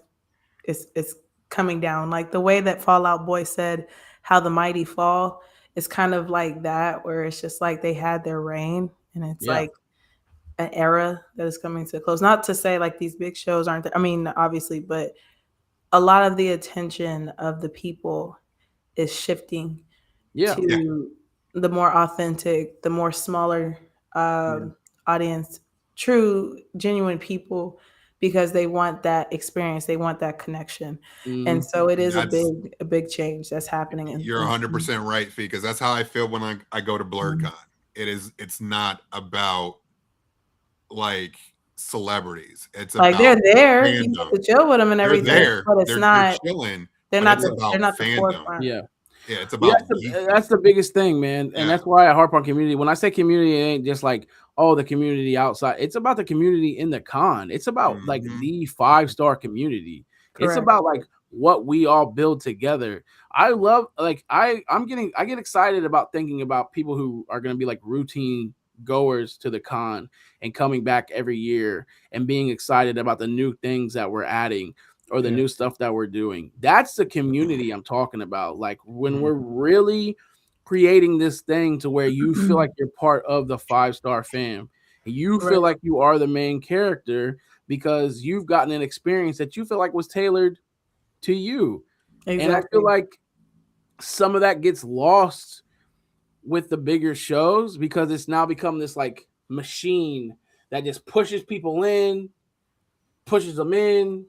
it's coming down. Like the way that Fall Out Boy said, how the mighty fall. It's kind of like that, where it's just like they had their reign, and it's like an era that is coming to a close. Not to say like these big shows aren't there. I mean, obviously, but a lot of the attention of the people is shifting to the more authentic, the more smaller audience, true, genuine people, because they want that experience, they want that connection, and so it is That's a big change that's happening. You're 100% right, Fee, because that's how I feel when I go to BlurredCon. It's not about like celebrities. It's Like about they're there, you fandom. get to chill with them and They're everything, there. but it's They're not. chilling. They're But not. it's about They're not the fandom. forefront. Yeah. Yeah, it's about that's the biggest thing, man. And Yeah. that's why I harp on community. When I say community, it ain't just like, oh, the community outside. It's about the community in the con. It's about like the 5-star community. It's Correct. about like what we all build together. I love like I get excited about thinking about people who are going to be like routine goers to the con and coming back every year and being excited about the new things that we're adding or the new stuff that we're doing. That's the community I'm talking about. Like when we're really creating this thing to where you feel like you're part of the 5-star fam. And you feel like you are the main character because you've gotten an experience that you feel like was tailored to you. Exactly. And I feel like some of that gets lost with the bigger shows because it's now become this like machine that just pushes people in, pushes them in,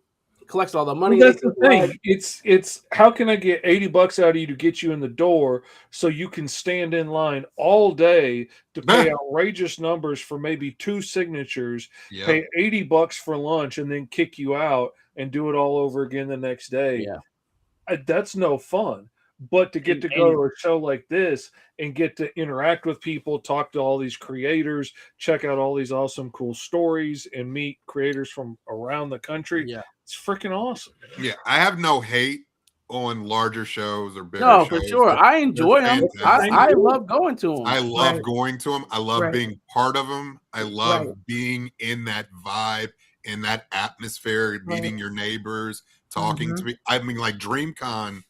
collects all the money. Well, that's the thing. It's how can I get $80 out of you to get you in the door so you can stand in line all day to pay outrageous numbers for maybe 2 signatures, pay $80 for lunch, and then kick you out and do it all over again the next day. Yeah. That's no fun. But to get to go to a show like this and get to interact with people, talk to all these creators, check out all these awesome, cool stories, and meet creators from around the country, it's freaking awesome. Yeah, I have no hate on larger shows or bigger shows. No, for sure. I enjoy them. I love going to them. I love going to them. I love being part of them. I love being in that vibe, in that atmosphere, meeting your neighbors, talking to me. I mean, like DreamCon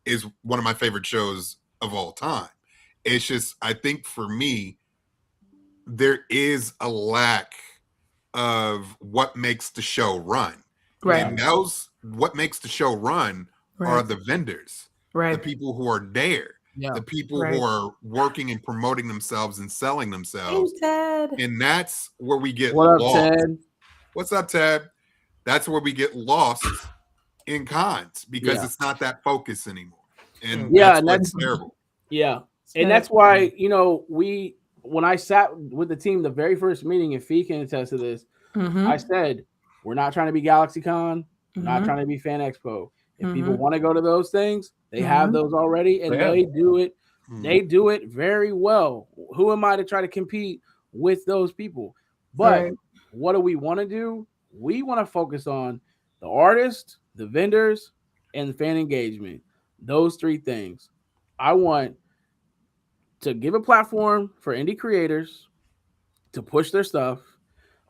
is one of my favorite shows of all time. It's just, I think for me, there is a lack of what makes the show run. And what makes the show run are the vendors, the people who are there, the people who are working and promoting themselves and selling themselves. Hey, Ted. And that's where we get lost. Up, Ted? What's up, Ted? That's where we get lost in cons because it's not that focus anymore. And that's terrible. Yeah. And that's why, you know, when I sat with the team, the very first meeting, and Fee can attest to this, I said, we're not trying to be GalaxyCon, we're not trying to be Fan Expo. If people want to go to those things, they have those already, and they do it. They do it very well. Who am I to try to compete with those people? But what do we want to do? We want to focus on the artist, the vendors, and the fan engagement. Those 3 things. I want to give a platform for indie creators to push their stuff.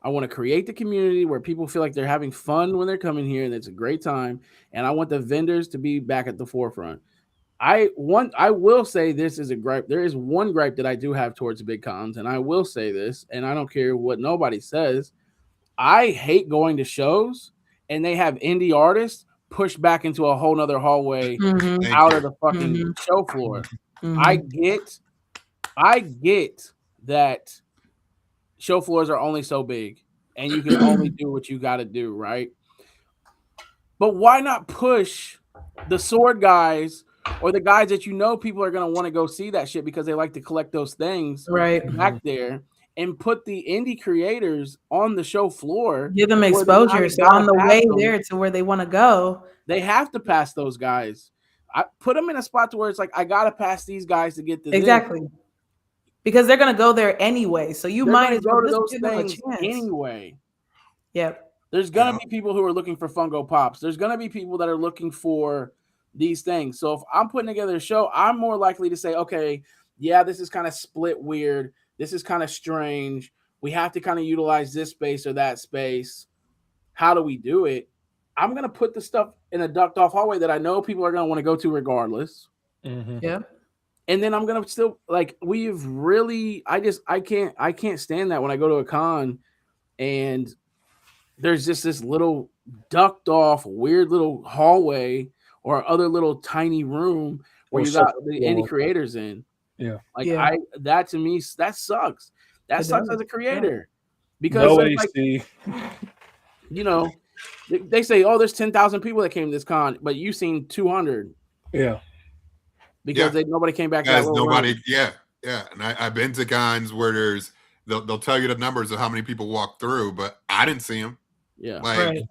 I want to create the community where people feel like they're having fun when they're coming here and it's a great time. And I want the vendors to be back at the forefront. I will say this is a gripe. There is one gripe that I do have towards big cons, and I will say this, and I don't care what nobody says. I hate going to shows and they have indie artists pushed back into a whole nother hallway out of the fucking show floor. I get that show floors are only so big and you can only do what you got to do, right? But why not push the sword guys or the guys that you know people are going to want to go see that shit because they like to collect those things back there, and put the indie creators on the show floor. Give them exposure. So on the way there to where they want to go, they have to pass those guys. I put them in a spot to where it's like, I got to pass these guys to get to exactly. This. Because they're going to go there anyway. So you might as well go to those things anyway. Yep. There's going to be people who are looking for Funko Pops. There's going to be people that are looking for these things. So if I'm putting together a show, I'm more likely to say, okay, yeah, this is kind of split weird. This is kind of strange. We have to kind of utilize this space or that space. How do we do it? I'm going to put the stuff in a ducked off hallway that I know people are going to want to go to regardless. Yeah. And then I'm going to still like, we've really, I can't stand that when I go to a con and there's just this little ducked off weird little hallway or other little tiny room where you got the indie creators in. Yeah. Like that to me, that sucks. That sucks as a creator. Because no like, AC. You know, they say, oh, there's 10,000 people that came to this con, but you seen 200. Yeah. Because nobody came back to that little nobody room. Yeah. And I've been to cons where they'll tell you the numbers of how many people walk through, but I didn't see them. Yeah. Like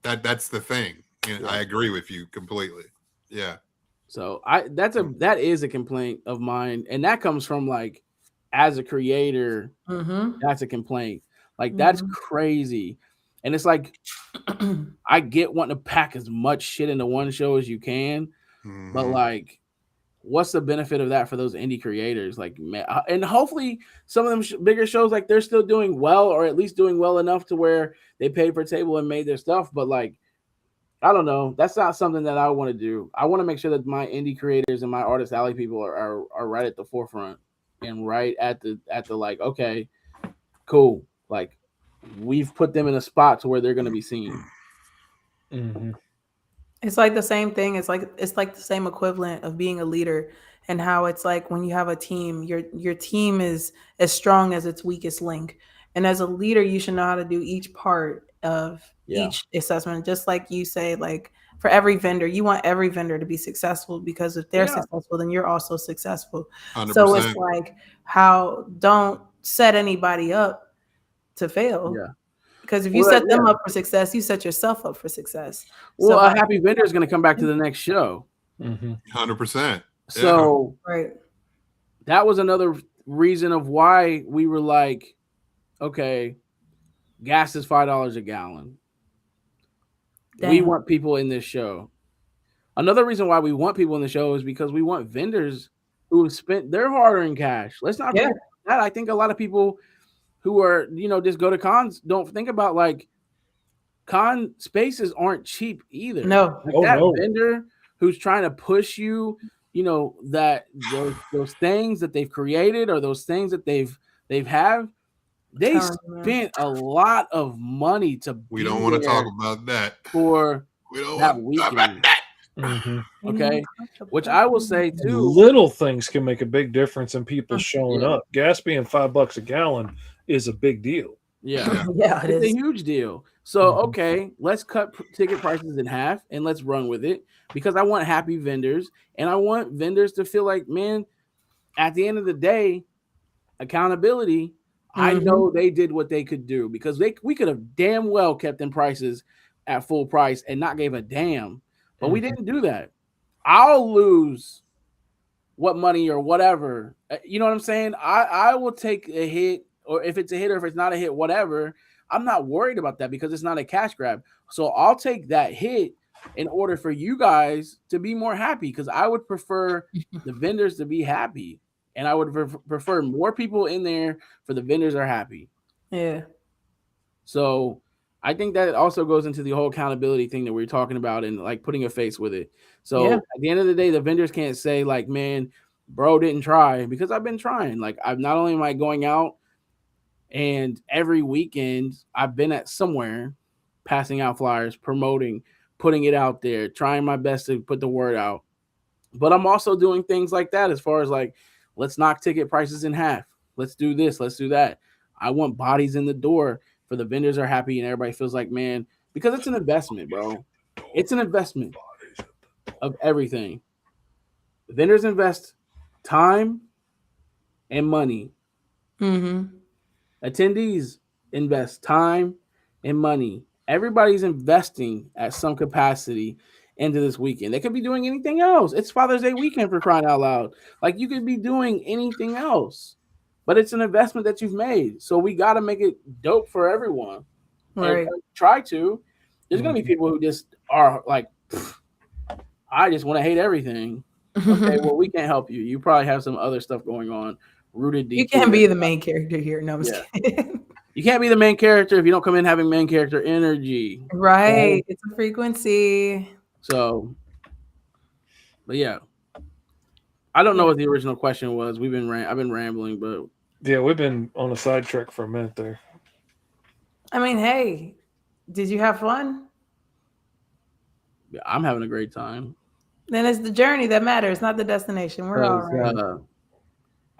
that's the thing. I agree with you completely. Yeah. So that is a complaint of mine, and that comes from like, as a creator, that's a complaint. Like that's crazy, and it's like I get wanting to pack as much shit into one show as you can, but like, what's the benefit of that for those indie creators? Like, man, and hopefully some of them bigger shows, like they're still doing well, or at least doing well enough to where they paid for table and made their stuff, but like, I don't know. That's not something that I want to do. I want to make sure that my indie creators and my Artist Alley people are right at the forefront and right at the like, okay, cool. Like, we've put them in a spot to where they're going to be seen. It's like the same thing. It's like the same equivalent of being a leader, and how it's like when you have a team, your team is as strong as its weakest link. And as a leader, you should know how to do each part of each assessment. Just like you say, like for every vendor, you want every vendor to be successful, because if they're successful, then you're also successful. 100%. So it's like, don't set anybody up to fail. Yeah. Because if you set them up for success, you set yourself up for success. Well, a happy vendor is going to come back to the next show. 100%. So that was another reason of why we were like, okay, gas is $5 a gallon. We want people in this show. Another reason why we want people in the show is because we want vendors who have spent their hard-earned cash. Let's not forget that. I think a lot of people who are, just go to cons don't think about, like, con spaces aren't cheap either. No. Like vendor who's trying to push you, that those things that they've created, or those things that they spent a lot of money to we don't want to talk about that for that weekend. Okay, which I will say too, little things can make a big difference in people showing up. Gas being $5 a gallon is a big deal. It's a huge deal. So okay, let's cut ticket prices in half and let's run with it, because I want happy vendors, and I want vendors to feel like, man, at the end of the day, accountability. I know they did what they could do, because we could have damn well kept them prices at full price and not gave a damn, but we didn't do that. I'll lose what money or whatever. You know what I'm saying? I will take a hit, or if it's a hit or if it's not a hit, whatever. I'm not worried about that, because it's not a cash grab. So I'll take that hit in order for you guys to be more happy, because I would prefer the vendors to be happy. And I would prefer more people in there for the vendors are happy. Yeah. So I think that also goes into the whole accountability thing that we're talking about, and like putting a face with it. So at the end of the day, the vendors can't say like, man, bro didn't try, because I've been trying. Like, I've not only am I going out, and every weekend I've been at somewhere, passing out flyers, promoting, putting it out there, trying my best to put the word out. But I'm also doing things like that, as far as like, let's knock ticket prices in half. Let's do this. Let's do that. I want bodies in the door for the vendors are happy, and everybody feels like, man, because it's an investment, bro. It's an investment of everything. The vendors invest time and money. Attendees invest time and money. Everybody's investing at some capacity into this weekend. They could be doing anything else. It's Father's Day weekend, for crying out loud. Like, you could be doing anything else, but it's an investment that you've made. So we got to make it dope for everyone. Right. And try to. There's going to be people who just are like, I just want to hate everything. Okay, well, we can't help you. You probably have some other stuff going on rooted deep. You can't be the main character here. No, I'm just kidding. You can't be the main character if you don't come in having main character energy. Right. It's a frequency. So, but yeah, I don't know what the original question was. I've been rambling, but yeah, we've been on a sidetrack for a minute there. I mean, hey, did you have fun? Yeah, I'm having a great time. Then it's the journey that matters, not the destination. We're all right.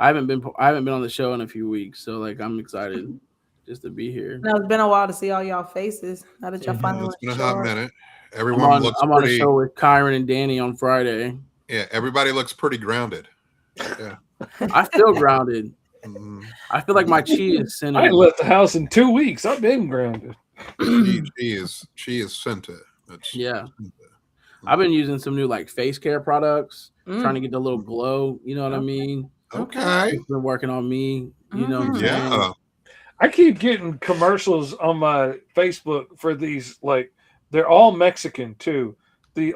I haven't been on the show in a few weeks, so like I'm excited just to be here. Now it's been a while to see all y'all faces. Now that y'all finally It's been a hot minute. Everyone I'm on a show with Kyron and Danny on Friday. Yeah, everybody looks pretty grounded. Yeah, I feel grounded. I feel like my chi is centered. I left the house in 2 weeks. I've been grounded. she is centered. Yeah. I've been using some new like face care products, trying to get the little glow. You know what I mean? Okay. It's been working on me. You know what I'm Yeah. saying? I keep getting commercials on my Facebook for these, like, they're all Mexican too.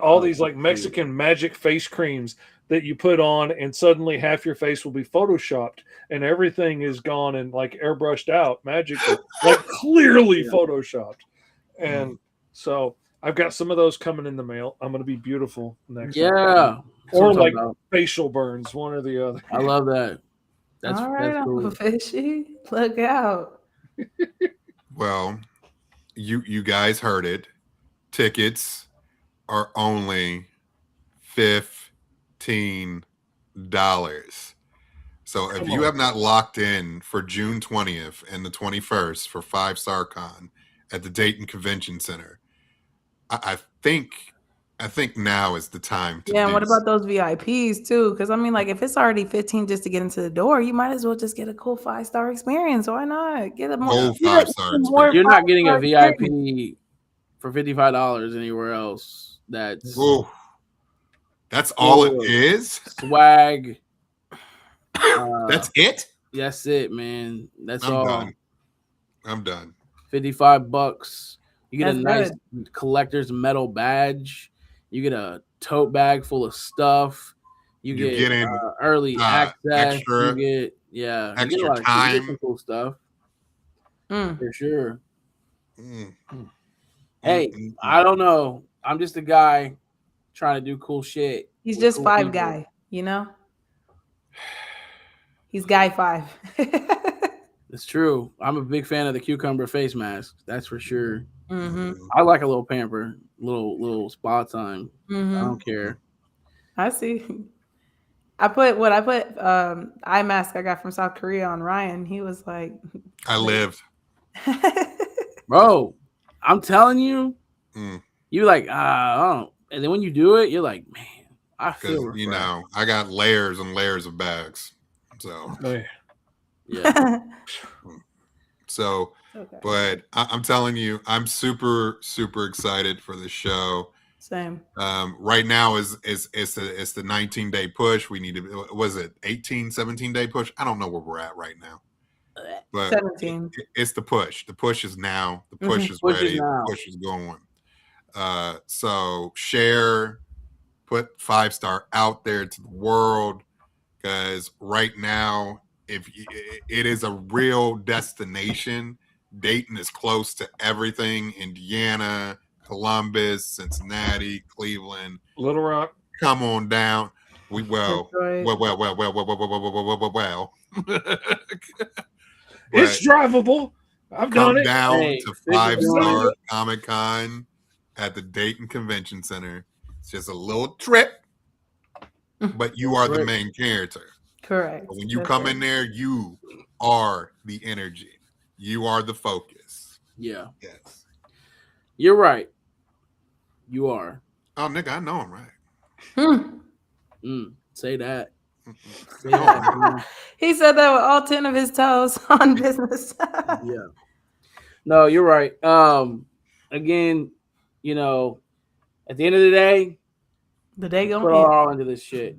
All these like Mexican magic face creams that you put on, and suddenly half your face will be photoshopped, and everything is gone and like airbrushed out magically, like clearly photoshopped. And so I've got some of those coming in the mail. I'm going to be beautiful next week. Or like facial burns, one or the other. I love that. That's all right, that's cool. Fishy. Look out. Well, you guys heard it. Tickets are only $15. So if you have not locked in for June 20th and the 21st for Fivestar Con at the Dayton Convention Center, I think now is the time to and what about those VIPs too? Because I mean, like, if it's already 15 just to get into the door, you might as well just get a cool 5-star experience. Why not get a more 5-star experience? You're not getting a VIP for $55 anywhere else. That's all it is. Swag. That's it. That's it, man. That's I'm all. done. I'm done. $55. You get That's a nice good. collector's metal badge. You get a tote bag full of stuff. You get early access. Extra, you get extra you get time. You get some cool stuff for sure. Hey, I don't know. I'm just a guy trying to do cool shit. He's just cool 5 people. guy, you know. He's guy 5. It's true. I'm a big fan of the cucumber face mask. That's for sure. Mm-hmm. I like a little pamper, little spa time. I don't care. I see. I put eye mask I got from South Korea on Ryan. He was like, I lived. Bro, I'm telling you, you like, oh. And then when you do it, you're like, man, I feel refreshed. You know, I got layers and layers of bags. So, yeah. So, but I'm telling you, I'm super, super excited for the show. Same. Right now is the 19-day push. We need to, was it 17-day push? I don't know where we're at right now. But 17. It's the push. The push is now. The push is ready. The push is going. So share, put Fivestar out there to the world, because right now, if it is a real destination, Dayton is close to everything. Indiana, Columbus, Cincinnati, Cleveland, Little Rock. Come on down. Well. It's drivable. I've done it. Come down to Fivestar Comic Con at the Dayton Convention Center. It's just a little trip, but you are the main character. Correct. But when you come in there, you are the energy. You are the focus. Yeah. Yes. You're right. You are. Oh, nigga, I know I'm right. Say that. Say that. He said that with all 10 of his toes on business. Yeah. No, you're right. Again, you know, at the end of the day gonna put all into this shit.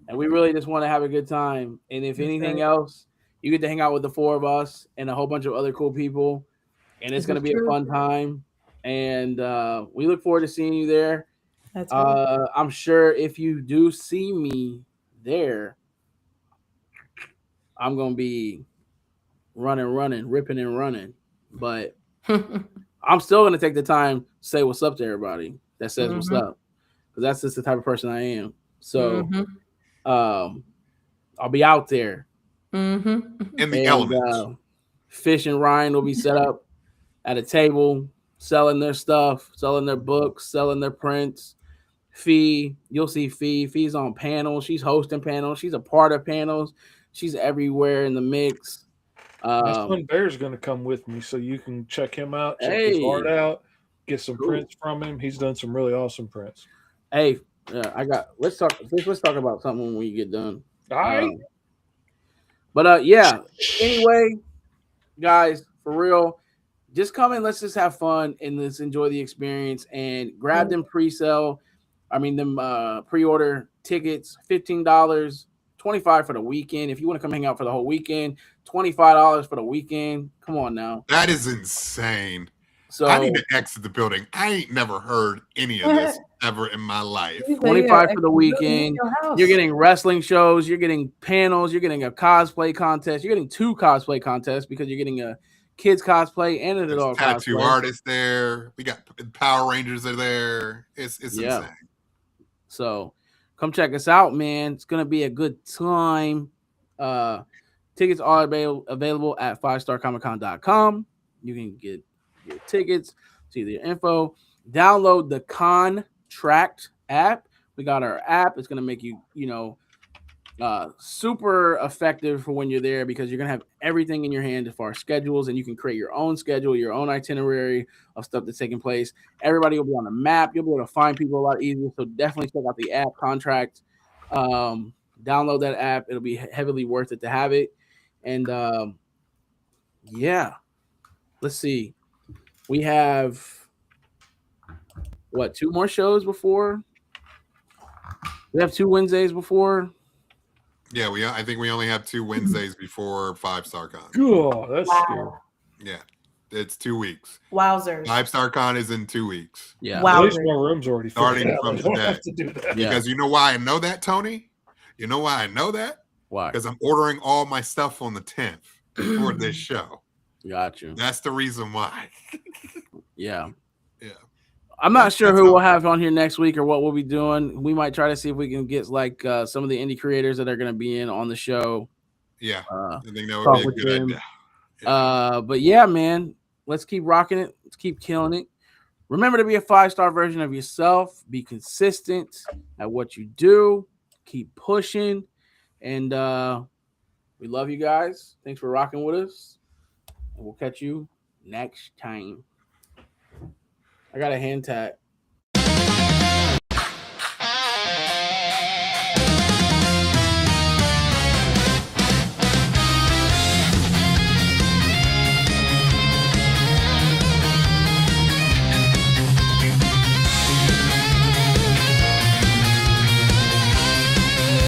And we really just want to have a good time. And if anything else, you get to hang out with the 4 of us and a whole bunch of other cool people. And it's going to be a fun time. And we look forward to seeing you there. That's right. I'm sure if you do see me there, I'm going to be running, ripping and running. But I'm still going to take the time to say what's up to everybody that says what's up. Because that's just the type of person I am. So I'll be out there. In the elements. Fish and Ryan will be set up at a table, selling their stuff, selling their books, selling their prints. Fe, you'll see Fe. Fe's on panels. She's hosting panels. She's a part of panels. She's everywhere in the mix. My son Bear's going to come with me, so you can check him out, check his art Hey, out, get some cool. prints from him. He's done some really awesome prints. Hey, let's talk about something when we get done. All right. Yeah. Anyway, guys, for real, just come in. Let's just have fun and let's enjoy the experience and grab them pre-order tickets. $15, $25 for the weekend. If you want to come hang out for the whole weekend, $25 for the weekend. Come on now. That is insane. So I need to exit the building. I ain't never heard any of this ever in my life. 25 for the weekend. You're getting wrestling shows. You're getting panels. You're getting a cosplay contest. You're getting 2 cosplay contests because you're getting a kids cosplay and an adult tattoo cosplay. artists there. We got Power Rangers are there. It's insane. So come check us out, man. It's gonna be a good time. Tickets are available at fivestarcomiccon.com. You can get your tickets, see the info. Download the Contract app. We got our app. It's gonna make you, super effective for when you're there because you're gonna have everything in your hand as far as schedules, and you can create your own schedule, your own itinerary of stuff that's taking place. Everybody will be on the map. You'll be able to find people a lot easier. So definitely check out the app Contract. Download that app. It'll be heavily worth it to have it. And let's see. We have 2 more shows before? We have 2 Wednesdays before. Yeah, I think we only have 2 Wednesdays before Fivestar Con. Oh, that's scary. Yeah, it's 2 weeks. Wowzers. Fivestar Con is in 2 weeks. Yeah. At least my room's already starting out. from I don't today. have to do that. Because you know why I know that, Tony? You know why I know that? Why? Because I'm ordering all my stuff on the 10th for this show. Got you. That's the reason why. Yeah. Yeah. I'm not sure who we'll have on here next week or what we'll be doing. We might try to see if we can get some of the indie creators that are going to be in on the show. Yeah, I think that would be a good idea. Yeah. But yeah, man, let's keep rocking it. Let's keep killing it. Remember to be a 5-star version of yourself. Be consistent at what you do. Keep pushing. And we love you guys. Thanks for rocking with us. And we'll catch you next time. I got a hand tap.